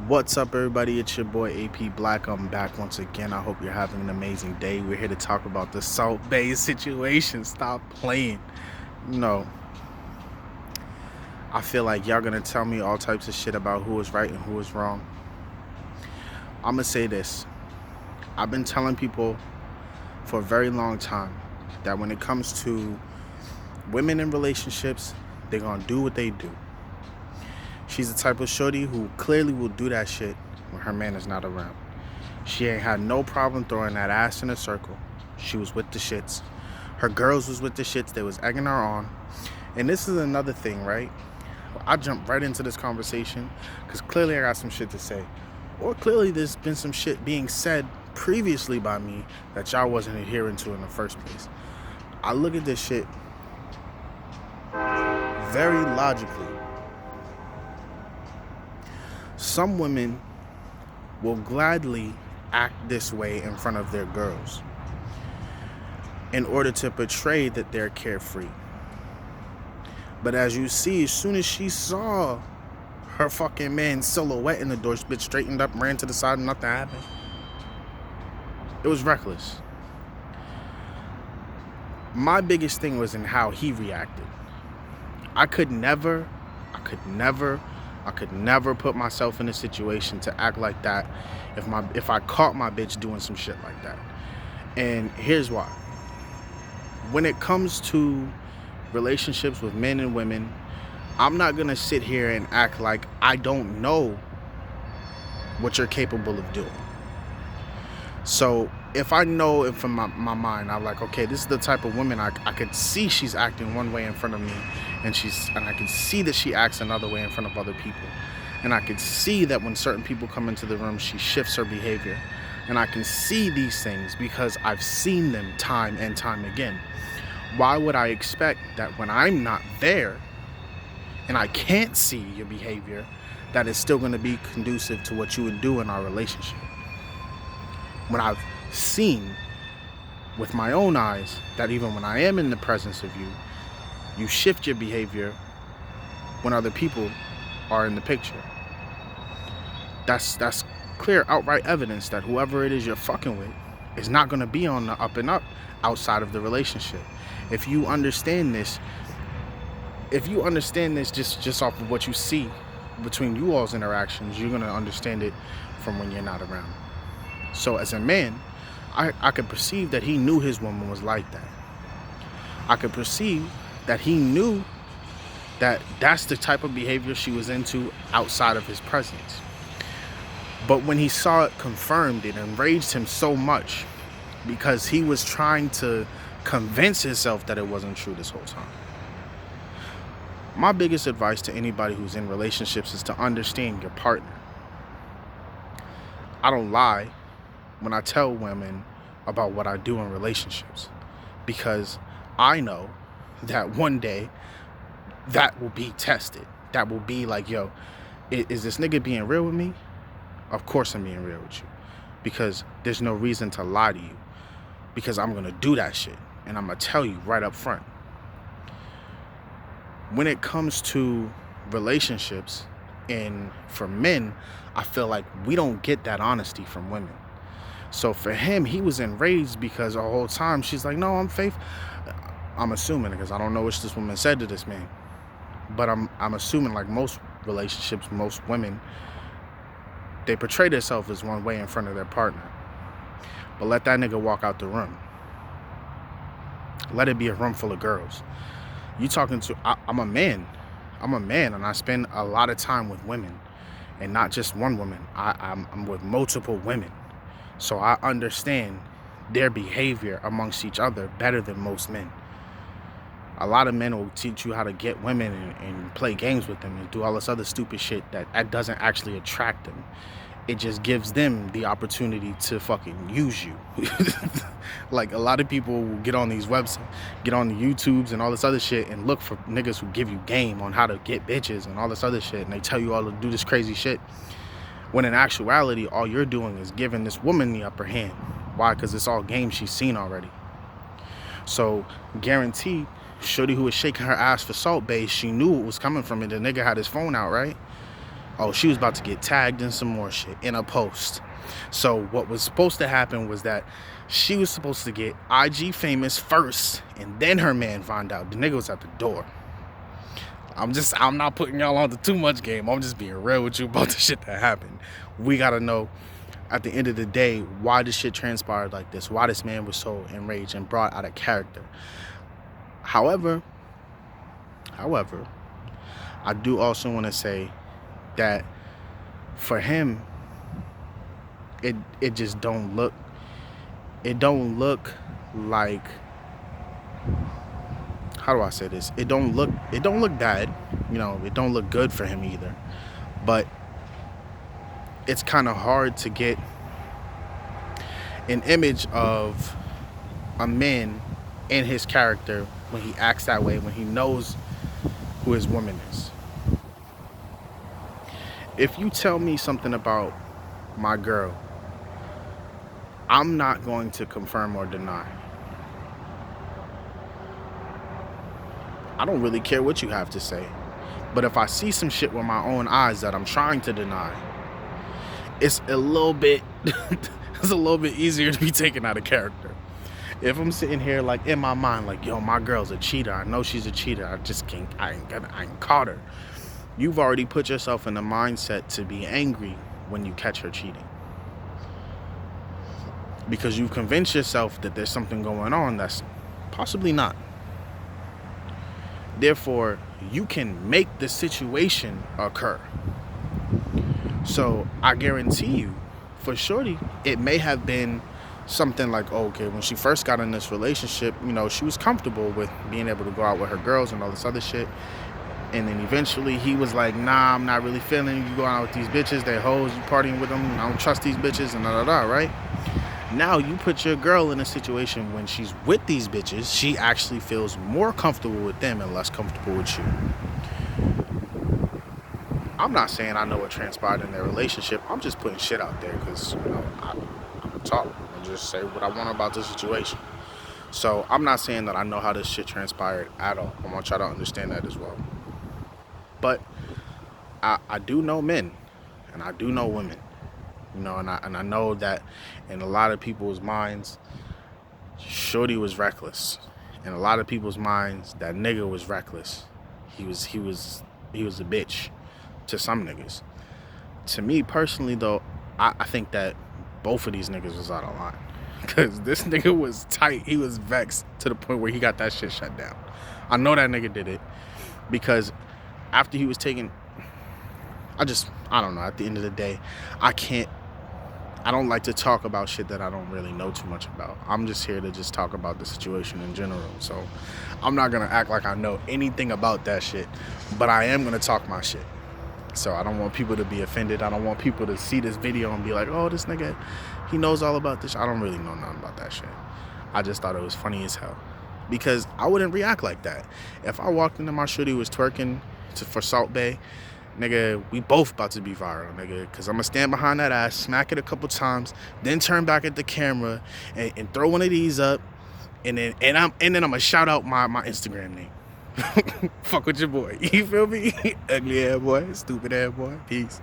What's up, everybody? It's your boy A.P.BLACK. I'm back once again. I hope you're having an amazing day. We're here to talk about the Salt Bae situation. Stop playing. No, I feel like y'all gonna tell me all types of shit about who is right and who is wrong. I'm gonna say this. I've been telling people for a very long time that when it comes to women in relationships, they're gonna do what they do. She's the type of shorty who clearly will do that shit when her man is not around. She ain't had no problem throwing that ass in a circle. She was with the shits. Her girls was with the shits. They was egging her on. And this is another thing, right? I jumped right into this conversation because clearly I got some shit to say. Or clearly there's been some shit being said previously by me that y'all wasn't adhering to in the first place. I look at this shit very logically. Some women will gladly act this way in front of their girls in order to portray that they're carefree. But as you see, as soon as she saw her fucking man's silhouette in the door, bitch straightened up, ran to the side, and nothing happened. It was reckless. My biggest thing was in how he reacted. I could never put myself in a situation to act like that if I caught my bitch doing some shit like that. And here's why. When it comes to relationships with men and women, I'm not gonna sit here and act like I don't know what you're capable of doing. So if I know it from my mind, I'm like, okay, this is the type of woman I could see she's acting one way in front of me, and I can see that she acts another way in front of other people. And I can see that when certain people come into the room, she shifts her behavior. And I can see these things because I've seen them time and time again. Why would I expect that when I'm not there and I can't see your behavior, that it's still going to be conducive to what you would do in our relationship? When I've seen with my own eyes that even when I am in the presence of you, you shift your behavior when other people are in the picture. That's clear, outright evidence that whoever it is you're fucking with is not going to be on the up and up outside of the relationship. If you understand this just off of what you see between you all's interactions, you're going to understand it from when you're not around. So as a man, I could perceive that he knew his woman was like that. I could perceive that he knew that that's the type of behavior she was into outside of his presence. But when he saw it confirmed, it enraged him so much because he was trying to convince himself that it wasn't true this whole time. My biggest advice to anybody who's in relationships is to understand your partner. I don't lie when I tell women about what I do in relationships, because I know that one day that will be tested. That will be like, yo, is this nigga being real with me? Of course I'm being real with you, because there's no reason to lie to you, because I'm gonna do that shit and I'm gonna tell you right up front. When it comes to relationships, and for men, I feel like we don't get that honesty from women. So for him, he was enraged because the whole time she's like, no, I'm faithful. I'm assuming, because I don't know what this woman said to this man, but I'm assuming, like most relationships, most women, they portray themselves as one way in front of their partner. But let that nigga walk out the room. Let it be a room full of girls. You talking to, I'm a man, and I spend a lot of time with women, and not just one woman. I'm with multiple women. So I understand their behavior amongst each other better than most men. A lot of men will teach you how to get women and play games with them and do all this other stupid shit that doesn't actually attract them. It just gives them the opportunity to fucking use you. Like, a lot of people will get on these websites, get on the YouTubes and all this other shit and look for niggas who give you game on how to get bitches and all this other shit, and they tell you all to do this crazy shit. When in actuality, all you're doing is giving this woman the upper hand. Why? Because it's all game she's seen already. So, guaranteed, shorty who was shaking her ass for Salt Bae, she knew what was coming from it. The nigga had his phone out, right? Oh, she was about to get tagged in some more shit in a post. So what was supposed to happen was that she was supposed to get IG famous first, and then her man found out. The nigga was at the door. I'm not putting y'all on to too much game. I'm just being real with you about the shit that happened. We gotta know at the end of the day why this shit transpired like this, why this man was so enraged and brought out of character. However, I do also want to say that for him, it just don't look like, how do I say this? It don't look bad, you know, it don't look good for him either. But it's kind of hard to get an image of a man in his character when he acts that way, when he knows who his woman is. If you tell me something about my girl, I'm not going to confirm or deny. I don't really care what you have to say. But if I see some shit with my own eyes that I'm trying to deny, it's a little bit easier to be taken out of character. If I'm sitting here like in my mind like, yo, my girl's a cheater, I know she's a cheater, I ain't caught her. You've already put yourself in the mindset to be angry when you catch her cheating, because you've convinced yourself that there's something going on that's possibly not. Therefore, you can make the situation occur. So I guarantee you, for shorty, it may have been something like, oh, okay, when she first got in this relationship, you know, she was comfortable with being able to go out with her girls and all this other shit. And then eventually he was like, nah, I'm not really feeling you going out with these bitches, they're hoes, you partying with them, I don't trust these bitches, and right? Now you put your girl in a situation when she's with these bitches, she actually feels more comfortable with them and less comfortable with you. I'm not saying I know what transpired in their relationship. I'm just putting shit out there because, you know, I'm talk and just say what I want about the situation. So I'm not saying that I know how this shit transpired at all. I want y'all to understand that as well. But I do know men and I do know women. You know, and I know that in a lot of people's minds, shorty was reckless. In a lot of people's minds, that nigga was reckless. He was a bitch to some niggas. To me personally though, I think that both of these niggas was out of line. Because this nigga was tight. He was vexed to the point where he got that shit shut down. I know that nigga did it. Because after he was taken, I don't know. At the end of the day, I don't like to talk about shit that I don't really know too much about. I'm just here to just talk about the situation in general. So I'm not going to act like I know anything about that shit. But I am going to talk my shit. So I don't want people to be offended. I don't want people to see this video and be like, oh, this nigga, he knows all about this. I don't really know nothing about that shit. I just thought it was funny as hell. Because I wouldn't react like that. If I walked into my shorty was twerking for Salt Bae, nigga, we both about to be viral, nigga. Because I'm going to stand behind that ass, smack it a couple times, then turn back at the camera and throw one of these up. And then I'm going to shout out my Instagram name. Fuck with your boy. You feel me? Ugly ass boy. Stupid ass boy. Peace.